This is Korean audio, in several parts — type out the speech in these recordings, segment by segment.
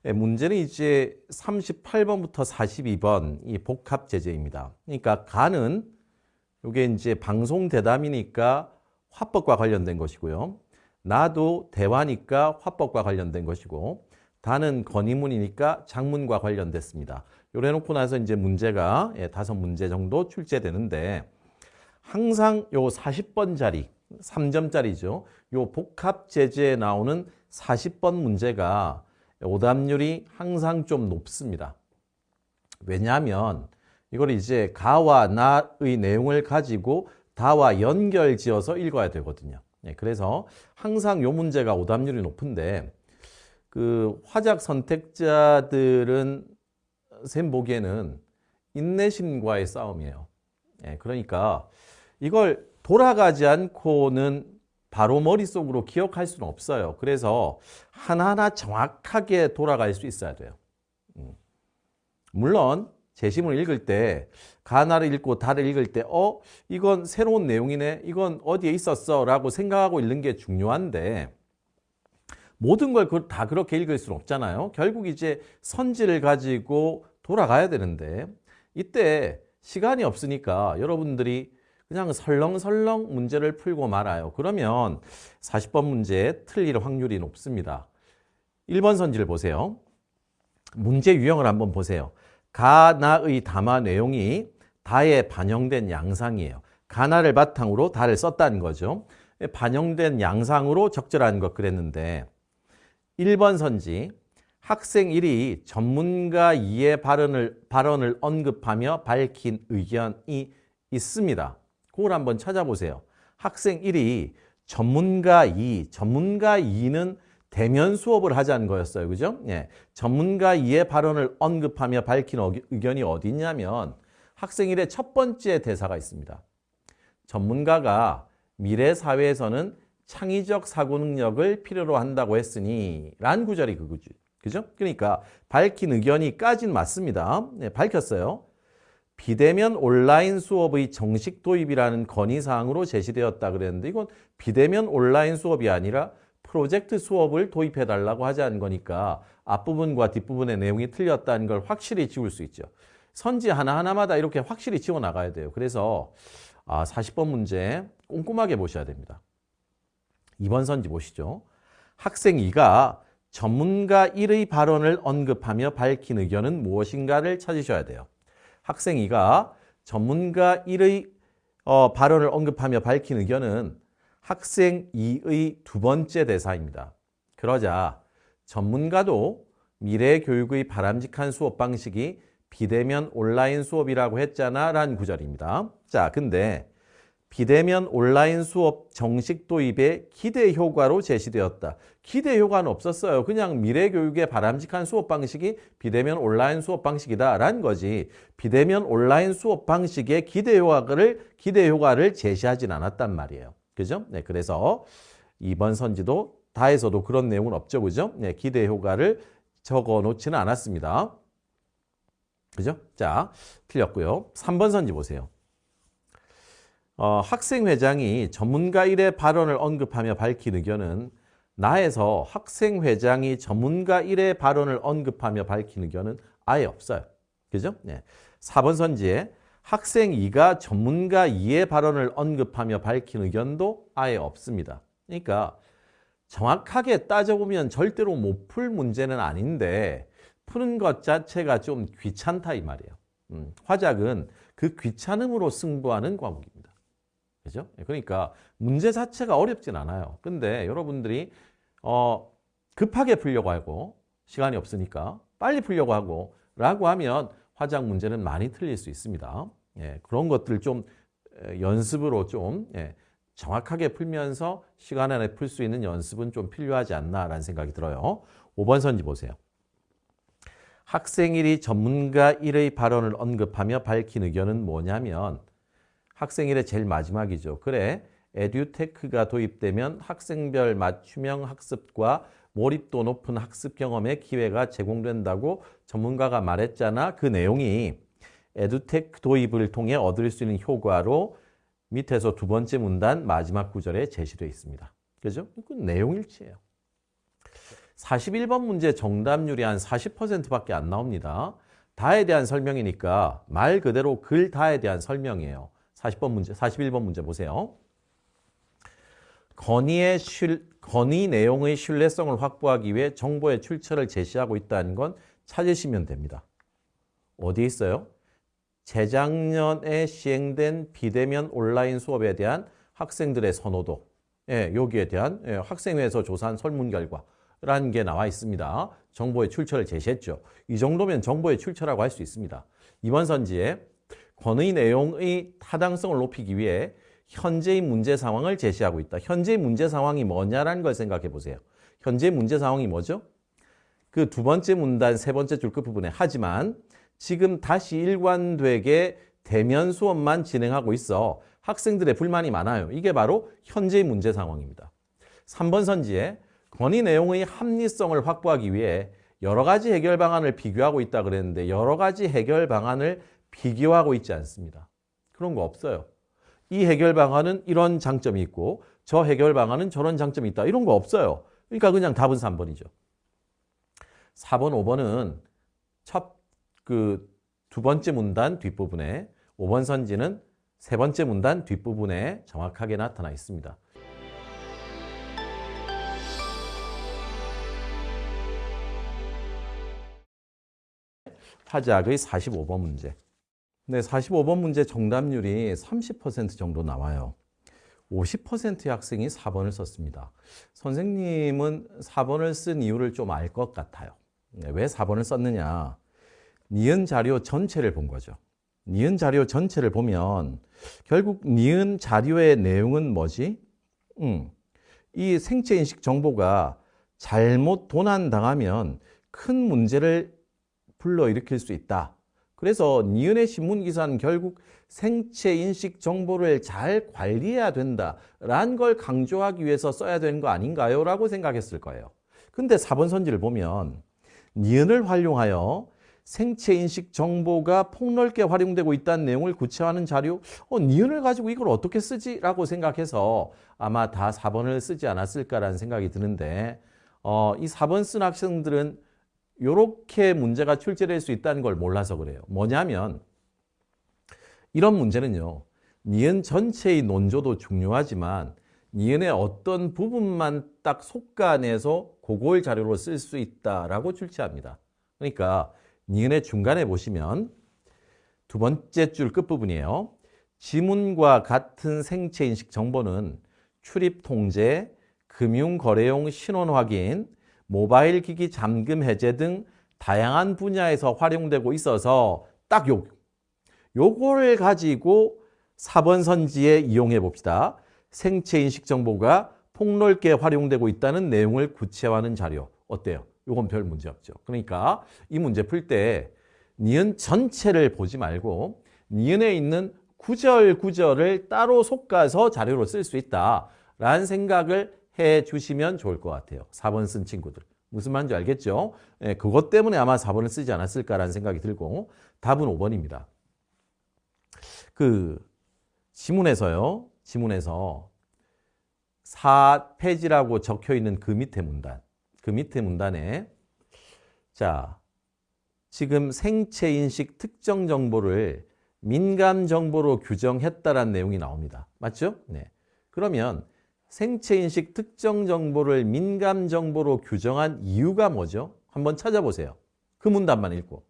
문제는 이제 38번부터 42번 이 복합 제재입니다. 그러니까 가는 이게 이제 방송 대담이니까 화법과 관련된 것이고요. 나도 대화니까 화법과 관련된 것이고, 다는 건의문이니까 장문과 관련됐습니다. 요래 놓고 나서 이제 문제가 5문제 정도 출제되는데, 항상 요 40번 자리, 3점짜리죠. 요 복합 제재에 나오는 40번 문제가 오답률이 항상 좀 높습니다. 왜냐하면 이걸 이제 가와 나의 내용을 가지고 다와 연결 지어서 읽어야 되거든요. 그래서 항상 요 문제가 오답률이 높은데, 그 화작 선택자들은 쌤 보기에는 인내심과의 싸움이에요. 그러니까 이걸 돌아가지 않고는 바로 머릿속으로 기억할 수는 없어요. 그래서 하나하나 정확하게 돌아갈 수 있어야 돼요. 물론 제시문을 읽을 때 가나를 읽고 다를 읽을 때 이건 새로운 내용이네, 이건 어디에 있었어 라고 생각하고 읽는 게 중요한데, 모든 걸 다 그렇게 읽을 수는 없잖아요. 결국 이제 선지를 가지고 돌아가야 되는데, 이때 시간이 없으니까 여러분들이 그냥 설렁설렁 문제를 풀고 말아요. 그러면 40번 문제 틀릴 확률이 높습니다. 1번 선지를 보세요. 문제 유형을 한번 보세요. 가나의 담화 내용이 다에 반영된 양상이에요. 가나를 바탕으로 다를 썼다는 거죠. 반영된 양상으로 적절한 것 그랬는데, 1번 선지, 학생 1이 전문가 2의 발언을 언급하며 밝힌 의견이 있습니다. 그걸 한번 찾아보세요. 학생 1이 전문가 2는 대면 수업을 하자는 거였어요. 그죠? 전문가 2의 발언을 언급하며 밝힌 의견이 어디 있냐면 학생 1의 첫 번째 대사가 있습니다. 전문가가 미래 사회에서는 창의적 사고 능력을 필요로 한다고 했으니 라는 구절이 그죠? 그러니까 밝힌 의견이까지는 맞습니다. 밝혔어요. 비대면 온라인 수업의 정식 도입이라는 건의사항으로 제시되었다 그랬는데, 이건 비대면 온라인 수업이 아니라 프로젝트 수업을 도입해달라고 하자는 거니까 앞부분과 뒷부분의 내용이 틀렸다는 걸 확실히 지울 수 있죠. 선지 하나하나마다 이렇게 확실히 지워나가야 돼요. 그래서 40번 문제 꼼꼼하게 보셔야 됩니다. 2번 선지 보시죠. 학생 2가 전문가 1의 발언을 언급하며 밝힌 의견은 무엇인가를 찾으셔야 돼요. 학생 2가 전문가 1의 발언을 언급하며 밝힌 의견은 학생 2의 두 번째 대사입니다. 그러자 전문가도 미래 교육의 바람직한 수업 방식이 비대면 온라인 수업이라고 했잖아 라는 구절입니다. 자, 근데 비대면 온라인 수업 정식 도입의 기대 효과로 제시되었다. 기대 효과는 없었어요. 그냥 미래 교육의 바람직한 수업 방식이 비대면 온라인 수업 방식이다 라는 거지, 비대면 온라인 수업 방식의 기대 효과를 제시하진 않았단 말이에요. 그죠? 그래서 2번 선지도 다에서도 그런 내용은 없죠. 그죠? 기대 효과를 적어 놓지는 않았습니다. 그죠? 자, 틀렸고요. 3번 선지 보세요. 학생회장이 전문가 1의 발언을 언급하며 밝힌 의견은 나에서 학생회장이 전문가 1의 발언을 언급하며 밝힌 의견은 아예 없어요. 그죠? 4번 선지에 학생 2가 전문가 2의 발언을 언급하며 밝힌 의견도 아예 없습니다. 그러니까 정확하게 따져보면 절대로 못 풀 문제는 아닌데 푸는 것 자체가 좀 귀찮다 이 말이에요. 화작은 그 귀찮음으로 승부하는 과목입니다. 그죠? 그러니까 문제 자체가 어렵진 않아요. 근데 여러분들이 급하게 풀려고 하고 시간이 없으니까 빨리 풀려고 하고 라고 하면 화작 문제는 많이 틀릴 수 있습니다. 그런 것들 좀 연습으로 좀 정확하게 풀면서 시간 안에 풀 수 있는 연습은 좀 필요하지 않나라는 생각이 들어요. 5번 선지 보세요. 학생 1이 전문가 1의 발언을 언급하며 밝힌 의견은 뭐냐면 학생 1의 제일 마지막이죠. 그래, 에듀테크가 도입되면 학생별 맞춤형 학습과 몰입도 높은 학습 경험의 기회가 제공된다고 전문가가 말했잖아. 그 내용이 에듀테크 도입을 통해 얻을 수 있는 효과로 밑에서 두 번째 문단 마지막 구절에 제시되어 있습니다. 그죠? 이건 내용 일치예요. 41번 문제 정답률이 한 40%밖에 안 나옵니다. 다에 대한 설명이니까 말 그대로 글 다에 대한 설명이에요. 41번 문제 보세요. 건의 내용의 신뢰성을 확보하기 위해 정보의 출처를 제시하고 있다는 건 찾으시면 됩니다. 어디에 있어요? 재작년에 시행된 비대면 온라인 수업에 대한 학생들의 선호도, 여기에 대한 학생회에서 조사한 설문 결과라는 게 나와 있습니다. 정보의 출처를 제시했죠. 이 정도면 정보의 출처라고 할 수 있습니다. 이번 선지에 건의 내용의 타당성을 높이기 위해 현재의 문제 상황을 제시하고 있다. 현재의 문제 상황이 뭐냐라는 걸 생각해 보세요. 현재의 문제 상황이 뭐죠? 그 두 번째 문단 세 번째 줄 끝부분에 하지만 지금 다시 일관되게 대면 수업만 진행하고 있어 학생들의 불만이 많아요. 이게 바로 현재의 문제 상황입니다. 3번 선지에 건의 내용의 합리성을 확보하기 위해 여러 가지 해결 방안을 비교하고 있다 그랬는데 여러 가지 해결 방안을 비교하고 있지 않습니다. 그런 거 없어요. 이 해결 방안은 이런 장점이 있고 저 해결 방안은 저런 장점이 있다. 이런 거 없어요. 그러니까 그냥 답은 3번이죠. 4번, 5번은 두 번째 문단 뒷부분에 5번 선지는 세 번째 문단 뒷부분에 정확하게 나타나 있습니다. 화작의 45번 문제. 네, 45번 문제 정답률이 30% 정도 나와요. 50%의 학생이 4번을 썼습니다. 선생님은 4번을 쓴 이유를 좀 알 것 같아요. 왜 4번을 썼느냐? 니은 자료 전체를 본 거죠. 니은 자료 전체를 보면 결국 니은 자료의 내용은 뭐지? 이 생체인식 정보가 잘못 도난당하면 큰 문제를 불러일으킬 수 있다. 그래서 니은의 신문기사는 결국 생체인식 정보를 잘 관리해야 된다라는 걸 강조하기 위해서 써야 되는 거 아닌가요? 라고 생각했을 거예요. 근데 4번 선지를 보면 니은을 활용하여 생체인식 정보가 폭넓게 활용되고 있다는 내용을 구체화하는 자료, 니은을 가지고 이걸 어떻게 쓰지? 라고 생각해서 아마 다 4번을 쓰지 않았을까라는 생각이 드는데 이 4번 쓴 학생들은 이렇게 문제가 출제될 수 있다는 걸 몰라서 그래요. 뭐냐면 이런 문제는요. 니은 전체의 논조도 중요하지만 니은의 어떤 부분만 딱 속간해서 그걸 자료로 쓸 수 있다라고 출제합니다. 그러니까 니은의 중간에 보시면 두 번째 줄 끝부분이에요. 지문과 같은 생체인식 정보는 출입 통제, 금융거래용 신원 확인, 모바일 기기 잠금 해제 등 다양한 분야에서 활용되고 있어서 딱 요거를 가지고 4번 선지에 이용해 봅시다. 생체인식 정보가 폭넓게 활용되고 있다는 내용을 구체화하는 자료. 어때요? 요건 별 문제 없죠. 그러니까 이 문제 풀 때 니은 전체를 보지 말고 니은에 있는 구절을 따로 솎아서 자료로 쓸 수 있다라는 생각을 해 주시면 좋을 것 같아요. 4번 쓴 친구들. 무슨 말인지 알겠죠? 그것 때문에 아마 4번을 쓰지 않았을까라는 생각이 들고 답은 5번입니다. 지문에서 4페이지라고 적혀 있는 그 밑에 문단에 자, 지금 생체인식 특정 정보를 민감 정보로 규정했다라는 내용이 나옵니다. 맞죠? 네. 그러면 생체인식 특정 정보를 민감 정보로 규정한 이유가 뭐죠? 한번 찾아보세요. 그 문단만 읽고.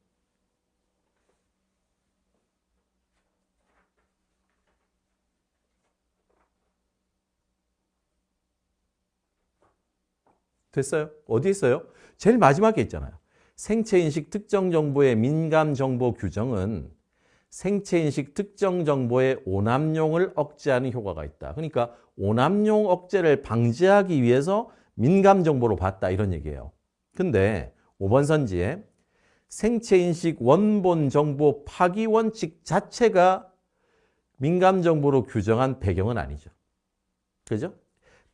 됐어요? 어디 있어요? 제일 마지막에 있잖아요. 생체인식 특정 정보의 민감 정보 규정은 생체인식 특정 정보의 오남용을 억제하는 효과가 있다. 그러니까 오남용 억제를 방지하기 위해서 민감 정보로 봤다 이런 얘기예요. 근데 5번 선지에 생체인식 원본 정보 파기 원칙 자체가 민감 정보로 규정한 배경은 아니죠. 그죠?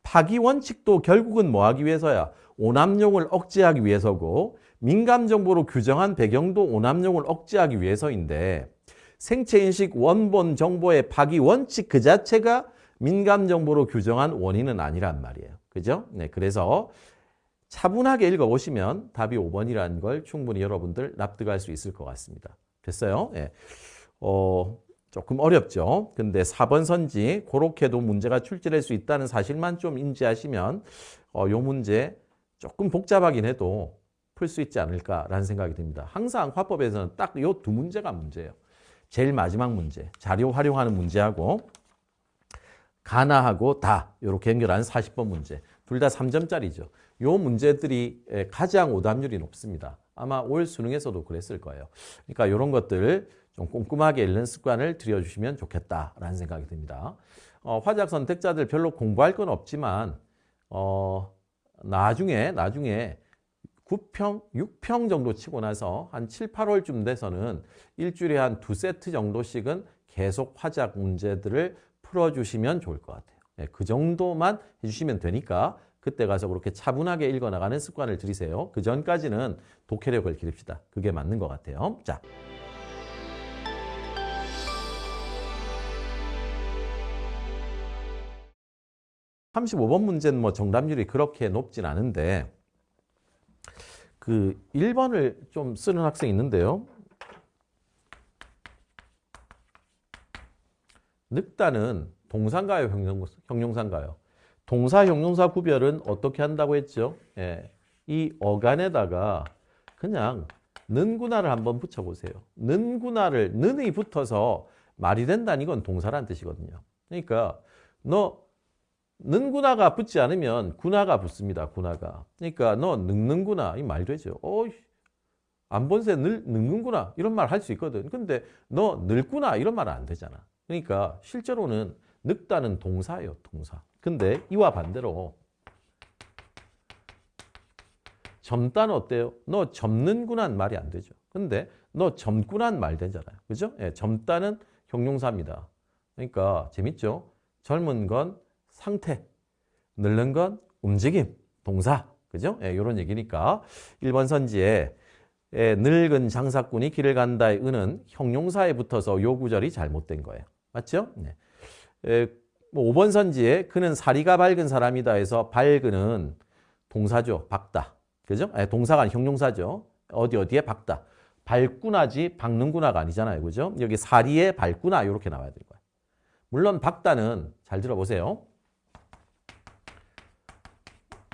파기 원칙도 결국은 뭐 하기 위해서야? 오남용을 억제하기 위해서고 민감 정보로 규정한 배경도 오남용을 억제하기 위해서인데 생체인식 원본 정보의 파기 원칙 그 자체가 민감 정보로 규정한 원인은 아니란 말이에요. 그죠? 네, 그래서 차분하게 읽어보시면 답이 5번이라는 걸 충분히 여러분들 납득할 수 있을 것 같습니다. 됐어요? 예. 조금 어렵죠. 근데 4번 선지 그렇게도 문제가 출제될 수 있다는 사실만 좀 인지하시면 요 문제 조금 복잡하긴 해도 풀 수 있지 않을까라는 생각이 듭니다. 항상 화법에서는 딱 요 두 문제가 문제예요. 제일 마지막 문제, 자료 활용하는 문제하고 가나하고 다 이렇게 연결하는 40번 문제. 둘 다 3점짜리죠. 요 문제들이 가장 오답률이 높습니다. 아마 올 수능에서도 그랬을 거예요. 그러니까 이런 것들 좀 꼼꼼하게 읽는 습관을 들여주시면 좋겠다라는 생각이 듭니다. 화작 선택자들 별로 공부할 건 없지만 나중에 9평, 6평 정도 치고 나서 한 7, 8월쯤 돼서는 일주일에 한 2세트 정도씩은 계속 화작 문제들을 풀어주시면 좋을 것 같아요. 네, 그 정도만 해주시면 되니까 그때 가서 그렇게 차분하게 읽어나가는 습관을 들이세요. 그 전까지는 독해력을 기릅시다. 그게 맞는 것 같아요. 자. 35번 문제는 뭐 정답률이 그렇게 높진 않은데 그 1번을 좀 쓰는 학생이 있는데요. 늑다는 동사인가요? 형용사인가요? 동사, 형용사 구별은 어떻게 한다고 했죠? 예, 이 어간에다가 그냥 는구나를 한번 붙여보세요. 는구나를, 는이 붙어서 말이 된다는 건 동사라는 뜻이거든요. 그러니까 너 는구나가 붙지 않으면 구나가 붙습니다. 구나가. 그러니까 너 늙는구나 이 말 되죠. 안 본 새 늙는구나 이런 말 할 수 있거든. 근데 너 늙구나 이런 말은 안 되잖아. 그러니까 실제로는 늙다는 동사예요. 동사. 근데 이와 반대로 젊다는 어때요? 너 젊는구나는 말이 안 되죠. 근데 너 젊구나는 말 되잖아요. 그죠? 예, 젊다는 형용사입니다. 그러니까 재밌죠? 젊은 건 상태, 늙는 건 움직임, 동사. 그죠? 예, 이런 얘기니까 1번 선지에 늙은 장사꾼이 길을 간다의 은은 형용사에 붙어서 요 구절이 잘못된 거예요. 맞죠? 네. 뭐 5번 선지에 그는 사리가 밝은 사람이다 해서 밝은은 동사죠. 밝다. 그죠? 예, 동사가 아닌 형용사죠. 어디에 밝다. 밝구나지 밝는구나가 아니잖아요. 그죠? 여기 사리에 밝구나 이렇게 나와야 될 거예요. 물론 밝다는 잘 들어보세요.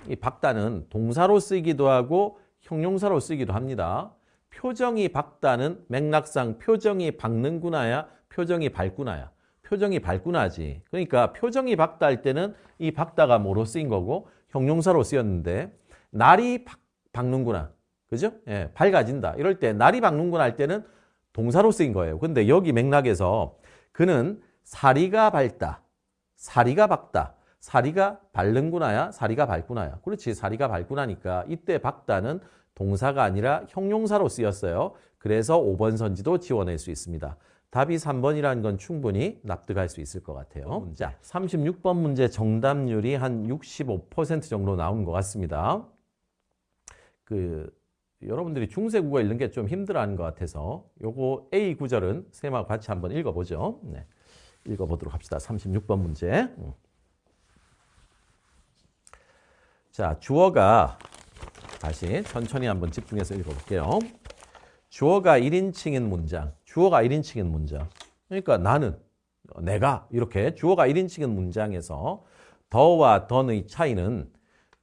이 밝다는 동사로 쓰기도 하고 형용사로 쓰기도 합니다. 표정이 밝다는 맥락상 표정이 밝는구나야 표정이 밝구나야. 표정이 밝구나지. 그러니까 표정이 밝다 할 때는 이 밝다가 뭐로 쓰인 거고 형용사로 쓰였는데 날이 밝는구나. 그죠? 예, 밝아진다. 이럴 때 날이 밝는구나 할 때는 동사로 쓰인 거예요. 근데 여기 맥락에서 그는 사리가 밝다. 사리가 밝다. 사리가 밝는구나야 사리가 밝구나야. 그렇지. 사리가 밝구나니까 이때 밝다는 동사가 아니라 형용사로 쓰였어요. 그래서 5번 선지도 지워낼 수 있습니다. 답이 3번이라는 건 충분히 납득할 수 있을 것 같아요. 자, 36번 문제 정답률이 한 65% 정도 나온 것 같습니다. 여러분들이 중세국어 읽는 게 좀 힘들어하는 것 같아서 요거 A 구절은 쌤하고 같이 한번 읽어보죠. 네, 읽어보도록 합시다. 36번 문제. 자, 주어가 다시 천천히 한번 집중해서 읽어볼게요. 주어가 1인칭인 문장. 주어가 1인칭인 문장. 그러니까 나는, 내가 이렇게 주어가 1인칭인 문장에서 더와 던의 차이는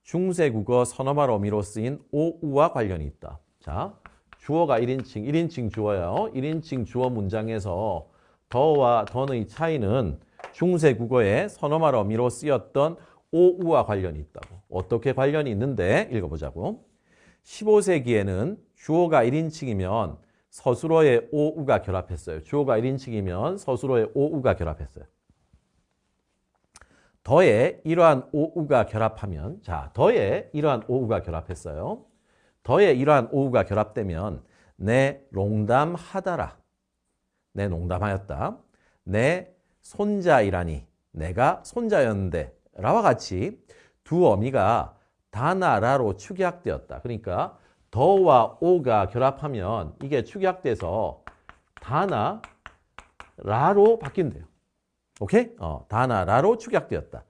중세국어 선어말 어미로 쓰인 오우와 관련이 있다. 자, 주어가 1인칭 주어요. 1인칭 주어 문장에서 더와 던의 차이는 중세국어의 선어말 어미로 쓰였던 오우와 관련이 있다고. 어떻게 관련이 있는데 읽어보자고. 15세기에는 주어가 1인칭이면 서술어의 오우가 결합했어요. 주어가 1인칭이면 서술어의 오우가 결합했어요. 더에 이러한 오우가 결합하면, 자, 더에 이러한 오우가 결합했어요. 더에 이러한 오우가 결합되면 내 농담하다라. 내 농담하였다. 내 손자이라니. 내가 손자였는데 라와 같이 두 어미가 다나라로 축약되었다. 그러니까 더와 오가 결합하면 이게 축약돼서 다나라로 바뀐대요. 오케이? 다나라로 축약되었다.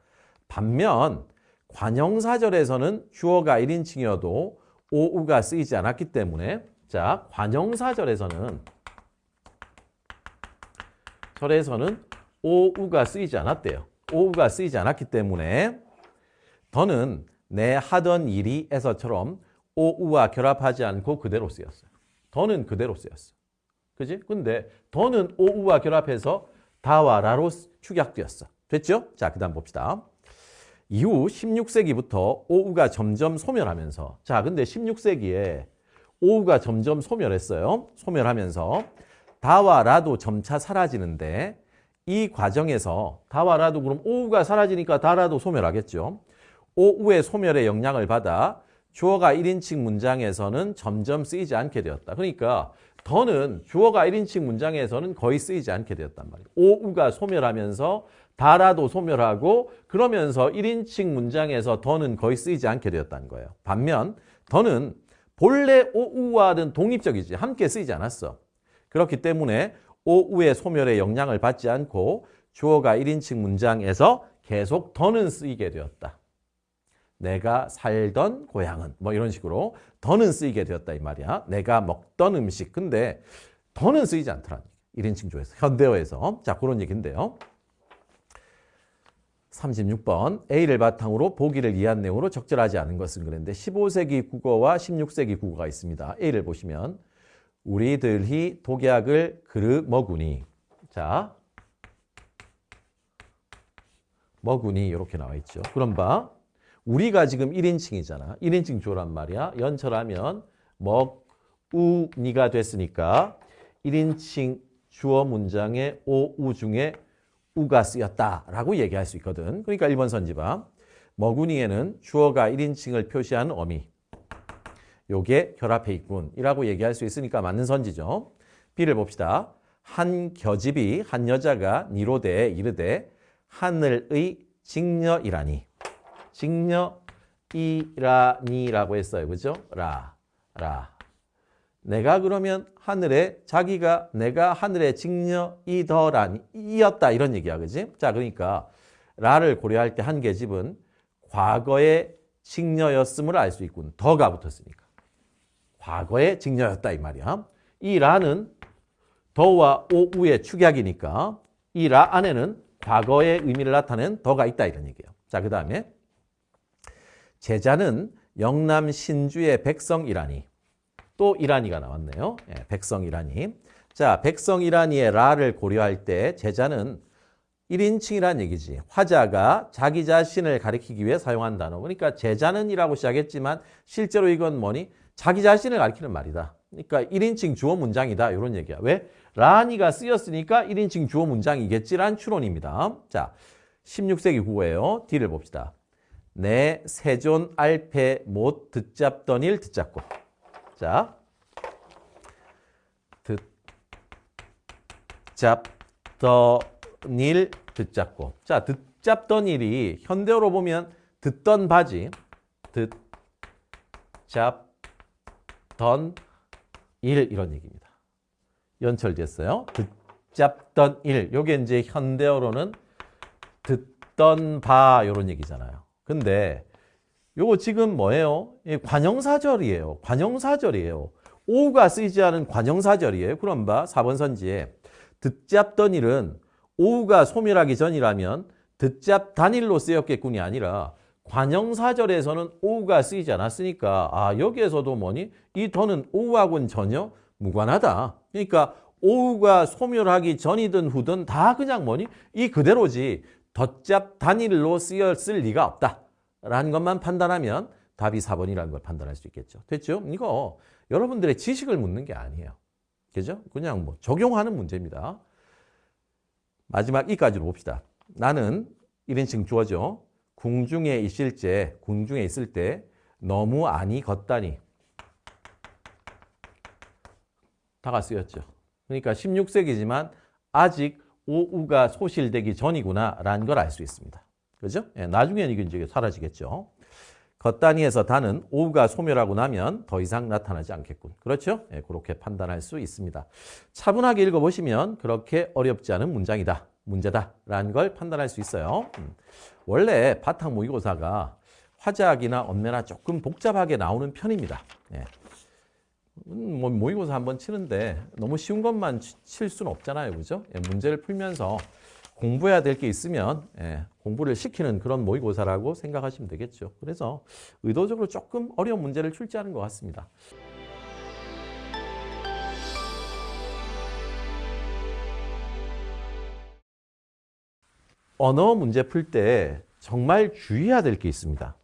반면 관형사절에서는 주어가 1인칭이어도 오우가 쓰이지 않았기 때문에 자, 관형사절에서는 오우가 쓰이지 않았대요. 오우가 쓰이지 않았기 때문에 더는 내 하던 일이 에서처럼 오우와 결합하지 않고 그대로 쓰였어요. 더는 그대로 쓰였어. 그지? 근데 더는 오우와 결합해서 다와 라로 축약되었어. 됐죠? 자, 그 다음 봅시다. 이후 16세기부터 오우가 점점 소멸하면서 자, 근데 16세기에 오우가 점점 소멸했어요. 소멸하면서 다와 라도 점차 사라지는데 이 과정에서 다와 라도 그럼 오우가 사라지니까 다라도 소멸하겠죠. 오우의 소멸에 영향을 받아 주어가 1인칭 문장에서는 점점 쓰이지 않게 되었다. 그러니까 더는 주어가 1인칭 문장에서는 거의 쓰이지 않게 되었단 말이에요. 오우가 소멸하면서 다라도 소멸하고 그러면서 1인칭 문장에서 더는 거의 쓰이지 않게 되었다는 거예요. 반면 더는 본래 오우와는 독립적이지 함께 쓰이지 않았어. 그렇기 때문에 오우의 소멸에 영향을 받지 않고 주어가 1인칭 문장에서 계속 더는 쓰이게 되었다. 내가 살던 고향은 뭐 이런 식으로 더는 쓰이게 되었다 이 말이야. 내가 먹던 음식. 근데 더는 쓰이지 않더라. 1인칭 조에서 현대어에서. 자, 그런 얘기인데요. 36번 A를 바탕으로 보기를 이해한 내용으로 적절하지 않은 것은 그랬는데 15세기 국어와 16세기 국어가 있습니다. A를 보시면 우리들이 독약을 그르 먹으니 자 먹으니 이렇게 나와 있죠. 그럼 봐. 우리가 지금 1인칭이잖아. 1인칭 주어란 말이야. 연철하면 먹우니가 됐으니까 1인칭 주어 문장에 오우 중에 우가 쓰였다라고 얘기할 수 있거든. 그러니까 1번 선지봐. 먹으니에는 주어가 1인칭을 표시하는 어미. 요게 결합해 있군. 이라고 얘기할 수 있으니까 맞는 선지죠. B를 봅시다. 한 겨집이 한 여자가 니로되 이르되 하늘의 직녀이라니. 직녀이라니라고 했어요. 그죠? 라. 내가 그러면 내가 하늘의 직녀이더라니, 이었다. 이런 얘기야. 그지? 자, 그러니까, 라를 고려할 때 한 계집은 과거의 직녀였음을 알 수 있군. 더가 붙었으니까. 과거의 직녀였다. 이 말이야. 이 라는 더와 오우의 축약이니까 이 라 안에는 과거의 의미를 나타낸 더가 있다. 이런 얘기예요. 자, 그 다음에 제자는 영남 신주의 백성이라니. 또 이라니가 나왔네요. 예, 백성이라니. 자, 백성이라니의 라를 고려할 때 제자는 1인칭이라는 얘기지. 화자가 자기 자신을 가리키기 위해 사용한 단어. 그러니까 제자는 이라고 시작했지만 실제로 이건 뭐니? 자기 자신을 가리키는 말이다. 그러니까 1인칭 주어 문장이다. 이런 얘기야. 왜? 라니가 쓰였으니까 1인칭 주어 문장이겠지란 추론입니다. 자, 16세기 국어예요. D를 봅시다. 내 세존 알패 못 듣잡던 일 듣잡고. 자, 듣잡던 일 듣잡고. 자, 듣잡던 일이 현대어로 보면 듣던 바지. 듣잡던 일 이런 얘기입니다. 연철됐어요. 듣잡던 일. 요게 이제 현대어로는 듣던 바 이런 얘기잖아요. 근데 요거 지금 뭐예요? 관형사절이에요. 관형사절이에요. 오우가 쓰이지 않은 관형사절이에요. 그럼 봐. 4번 선지에 듣잡던 일은 오우가 소멸하기 전이라면 듣잡단 일로 쓰였겠군이 아니라 관형사절에서는 오우가 쓰이지 않았으니까 아 여기에서도 뭐니? 이 더는 오우하고는 전혀 무관하다. 그러니까 오우가 소멸하기 전이든 후든 다 그냥 뭐니? 이 그대로지 덧잡 단일로 쓰였을 리가 없다. 라는 것만 판단하면 답이 4번이라는 걸 판단할 수 있겠죠. 됐죠? 이거 여러분들의 지식을 묻는 게 아니에요. 그죠? 그냥 뭐 적용하는 문제입니다. 마지막 이까지로 봅시다. 나는 1인칭 주어죠. 궁중에 있을 때 너무 아니 걷다니. 다가 쓰였죠. 그러니까 16세기지만 아직 오우가 소실되기 전이구나 라는 걸 알 수 있습니다. 그죠? 예, 나중에는 이게 이제 사라지겠죠. 걷다니에서 다는 오우가 소멸하고 나면 더 이상 나타나지 않겠군. 그렇죠? 예, 그렇게 판단할 수 있습니다. 차분하게 읽어보시면 그렇게 어렵지 않은 문장이다. 문제다. 라는 걸 판단할 수 있어요. 원래 바탕 모의고사가 화작이나 언매나 조금 복잡하게 나오는 편입니다. 예. 뭐 모의고사 한번 치는데 너무 쉬운 것만 칠 수는 없잖아요. 그죠? 예, 문제를 풀면서 공부해야 될 게 있으면 공부를 시키는 그런 모의고사라고 생각하시면 되겠죠. 그래서 의도적으로 조금 어려운 문제를 출제하는 것 같습니다. 언어 문제 풀 때 정말 주의해야 될 게 있습니다.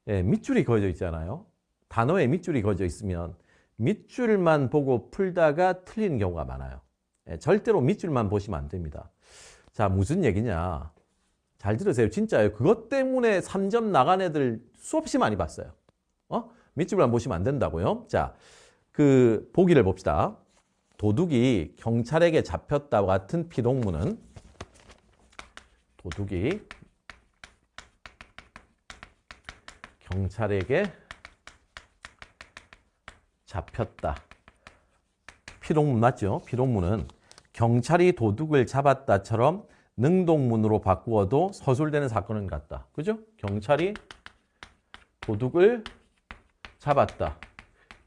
밑줄이 그어져 있잖아요. 단어에 밑줄이 그어져 있으면 밑줄만 보고 풀다가 틀리는 경우가 많아요. 절대로 밑줄만 보시면 안 됩니다. 자, 무슨 얘기냐. 잘 들으세요. 진짜요. 그것 때문에 3점 나간 애들 수없이 많이 봤어요. 밑줄만 보시면 안 된다고요. 자, 그 보기를 봅시다. 도둑이 경찰에게 잡혔다와 같은 피동문은 도둑이 경찰에게 잡혔다. 피동문 맞죠? 피동문은 경찰이 도둑을 잡았다처럼 능동문으로 바꾸어도 서술되는 사건은 같다. 그죠? 경찰이 도둑을 잡았다.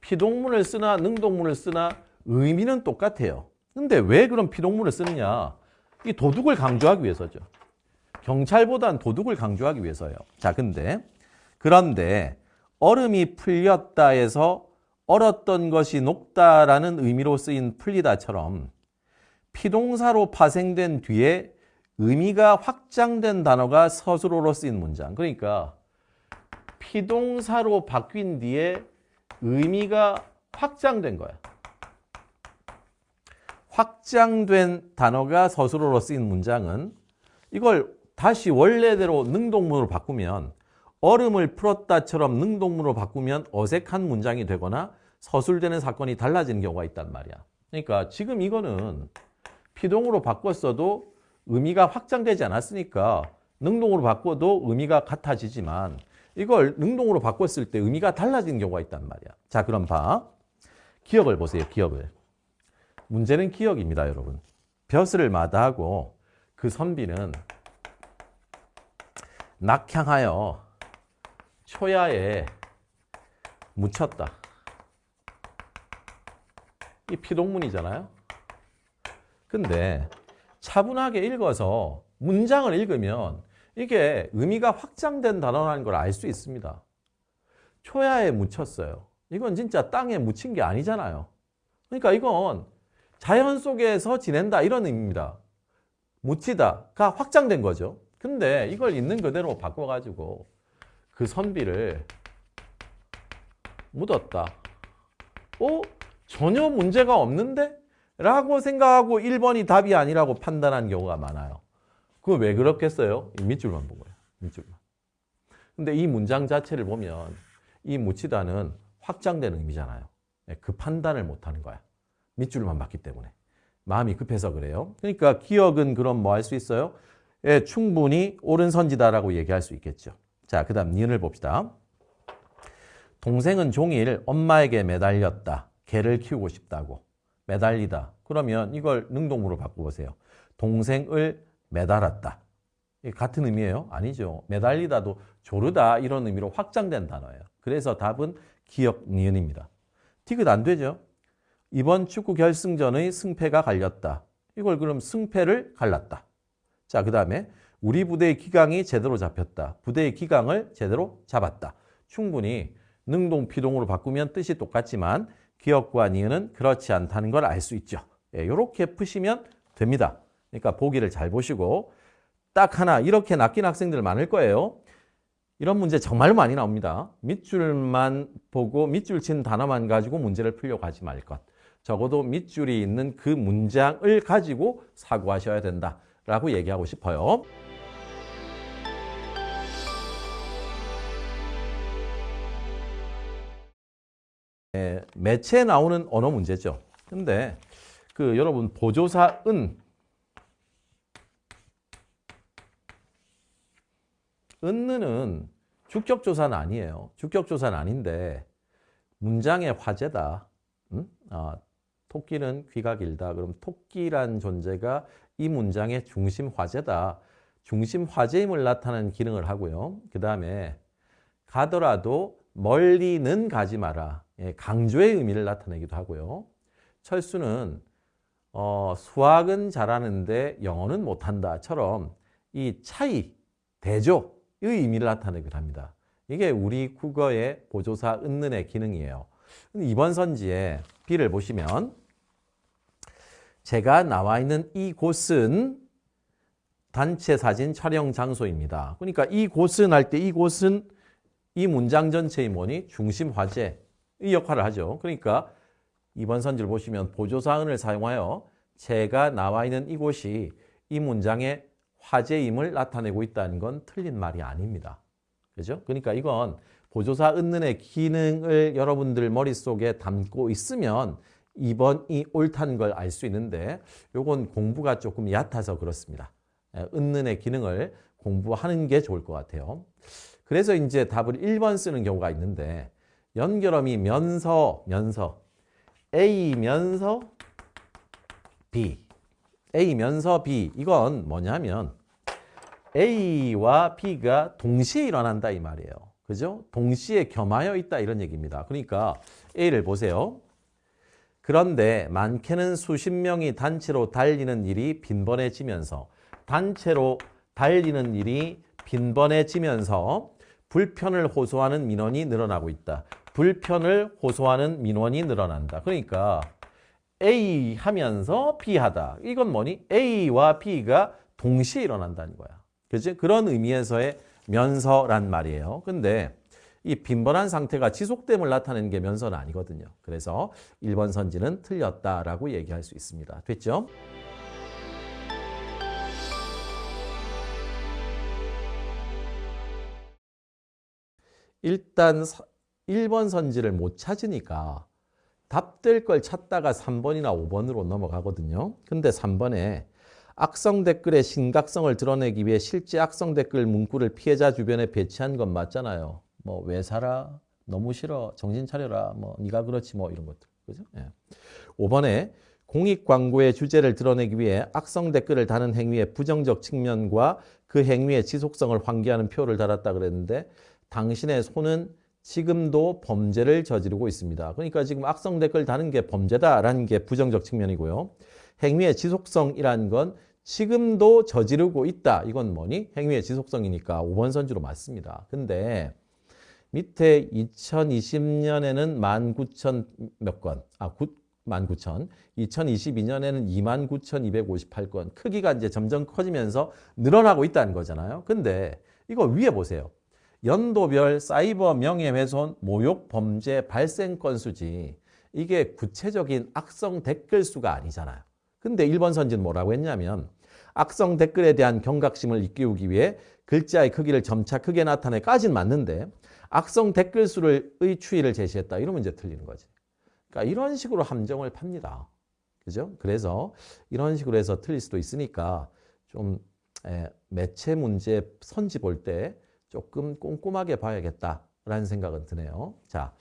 피동문을 쓰나 능동문을 쓰나 의미는 똑같아요. 근데 왜 그런 피동문을 쓰느냐? 이 도둑을 강조하기 위해서죠. 경찰보단 도둑을 강조하기 위해서예요. 자, 그런데 얼음이 풀렸다 해서 얼었던 것이 녹다라는 의미로 쓰인 풀리다처럼 피동사로 파생된 뒤에 의미가 확장된 단어가 서술어로 쓰인 문장. 그러니까 피동사로 바뀐 뒤에 의미가 확장된 거야. 확장된 단어가 서술어로 쓰인 문장은 이걸 다시 원래대로 능동문으로 바꾸면 얼음을 풀었다처럼 능동문으로 바꾸면 어색한 문장이 되거나 서술되는 사건이 달라지는 경우가 있단 말이야. 그러니까 지금 이거는 피동으로 바꿨어도 의미가 확장되지 않았으니까 능동으로 바꿔도 의미가 같아지지만 이걸 능동으로 바꿨을 때 의미가 달라지는 경우가 있단 말이야. 자, 그럼 봐. 기억을 보세요. 기억을. 문제는 기억입니다, 여러분. 벼슬을 마다하고 그 선비는 낙향하여 초야에 묻혔다. 이 피동문이잖아요. 근데 차분하게 읽어서 문장을 읽으면 이게 의미가 확장된 단어라는 걸 알 수 있습니다. 초야에 묻혔어요. 이건 진짜 땅에 묻힌 게 아니잖아요. 그러니까 이건 자연 속에서 지낸다 이런 의미입니다. 묻히다가 확장된 거죠. 근데 이걸 있는 그대로 바꿔가지고 그 선비를 묻었다. 전혀 문제가 없는데? 라고 생각하고 1번이 답이 아니라고 판단한 경우가 많아요. 그거 왜 그렇겠어요? 밑줄만 본 거예요. 밑줄만. 근데 이 문장 자체를 보면 이 묻히다는 확장된 의미잖아요. 그 판단을 못하는 거야. 밑줄만 봤기 때문에. 마음이 급해서 그래요. 그러니까 기억은 그럼 뭐 할 수 있어요? 충분히 옳은 선지다라고 얘기할 수 있겠죠. 자, 그 다음 니은을 봅시다. 동생은 종일 엄마에게 매달렸다. 개를 키우고 싶다고. 매달리다. 그러면 이걸 능동으로 바꿔보세요. 동생을 매달았다. 같은 의미예요? 아니죠. 매달리다도 조르다 이런 의미로 확장된 단어예요. 그래서 답은 기억 니은입니다. 디귿 안 되죠? 이번 축구 결승전의 승패가 갈렸다. 이걸 그럼 승패를 갈랐다. 자, 그 다음에 우리 부대의 기강이 제대로 잡혔다. 부대의 기강을 제대로 잡았다. 충분히 능동, 피동으로 바꾸면 뜻이 똑같지만 기억과 니은은 그렇지 않다는 걸 알 수 있죠. 이렇게 푸시면 됩니다. 그러니까 보기를 잘 보시고 딱 하나 이렇게 낚인 학생들 많을 거예요. 이런 문제 정말 많이 나옵니다. 밑줄만 보고 밑줄 친 단어만 가지고 문제를 풀려고 하지 말 것. 적어도 밑줄이 있는 그 문장을 가지고 사고하셔야 된다라고 얘기하고 싶어요. 매체에 나오는 언어 문제죠. 근데 여러분 보조사 은는 주격조사는 아니에요. 주격조사는 아닌데 문장의 화제다. 토끼는 귀가 길다. 그럼 토끼란 존재가 이 문장의 중심 화제다. 중심 화제임을 나타내는 기능을 하고요. 그 다음에 가더라도 멀리는 가지 마라. 예, 강조의 의미를 나타내기도 하고요. 철수는 수학은 잘하는데 영어는 못한다처럼 이 차이, 대조의 의미를 나타내기도 합니다. 이게 우리 국어의 보조사 은는의 기능이에요. 이번 선지에 B를 보시면 제가 나와 있는 이곳은 단체 사진 촬영 장소입니다. 그러니까 이곳은 할 때 이곳은 이 문장 전체의 뭐니? 중심 화제의 역할을 하죠. 그러니까 이번 선지를 보시면 보조사은을 사용하여 제가 나와 있는 이곳이 이 문장의 화제임을 나타내고 있다는 건 틀린 말이 아닙니다. 그죠? 그러니까 이건 보조사 은는의 기능을 여러분들 머릿속에 담고 있으면 2번이 옳다는 걸 알 수 있는데 요건 공부가 조금 얕아서 그렇습니다. 은는의 기능을 공부하는 게 좋을 것 같아요. 그래서 이제 답을 1번 쓰는 경우가 있는데 연결어미 면서 A면서 B A면서 B 이건 뭐냐면 A와 B가 동시에 일어난다 이 말이에요. 그죠? 동시에 겸하여 있다 이런 얘기입니다. 그러니까 A를 보세요. 그런데 많게는 수십 명이 단체로 달리는 일이 빈번해지면서 단체로 달리는 일이 빈번해지면서 불편을 호소하는 민원이 늘어나고 있다. 불편을 호소하는 민원이 늘어난다. 그러니까 A 하면서 B 하다. 이건 뭐니? A와 B가 동시에 일어난다는 거야. 그치? 그런 의미에서의 면서란 말이에요. 근데 이 빈번한 상태가 지속됨을 나타내는 게 면서는 아니거든요. 그래서 1번 선지는 틀렸다라고 얘기할 수 있습니다. 됐죠? 일단 1번 선지를 못 찾으니까 답될 걸 찾다가 3번이나 5번으로 넘어가거든요. 근데 3번에 악성 댓글의 심각성을 드러내기 위해 실제 악성 댓글 문구를 피해자 주변에 배치한 건 맞잖아요. 뭐 왜 살아? 너무 싫어. 정신 차려라. 뭐 네가 그렇지 뭐 이런 것들. 그죠? 예. 5번에 공익 광고의 주제를 드러내기 위해 악성 댓글을 다는 행위의 부정적 측면과 그 행위의 지속성을 환기하는 표를 달았다 그랬는데 당신의 손은 지금도 범죄를 저지르고 있습니다. 그러니까 지금 악성 댓글 다는 게 범죄다라는 게 부정적 측면이고요. 행위의 지속성이라는 건 지금도 저지르고 있다. 이건 뭐니? 행위의 지속성이니까 5번 선지로 맞습니다. 근데 밑에 2020년에는 19,000 몇 건, 19,000, 2022년에는 29,258건. 크기가 이제 점점 커지면서 늘어나고 있다는 거잖아요. 근데 이거 위에 보세요. 연도별 사이버 명예훼손 모욕 범죄 발생 건수지 이게 구체적인 악성 댓글 수가 아니잖아요. 근데 1번 선지는 뭐라고 했냐면 악성 댓글에 대한 경각심을 일깨우기 위해 글자의 크기를 점차 크게 나타내까지는 맞는데 악성 댓글 수의 추이를 제시했다. 이러면 이제 틀리는 거지. 그러니까 이런 식으로 함정을 팝니다. 그죠? 그래서 이런 식으로 해서 틀릴 수도 있으니까 좀 매체 문제 선지 볼 때 조금 꼼꼼하게 봐야겠다라는 생각은 드네요. 자,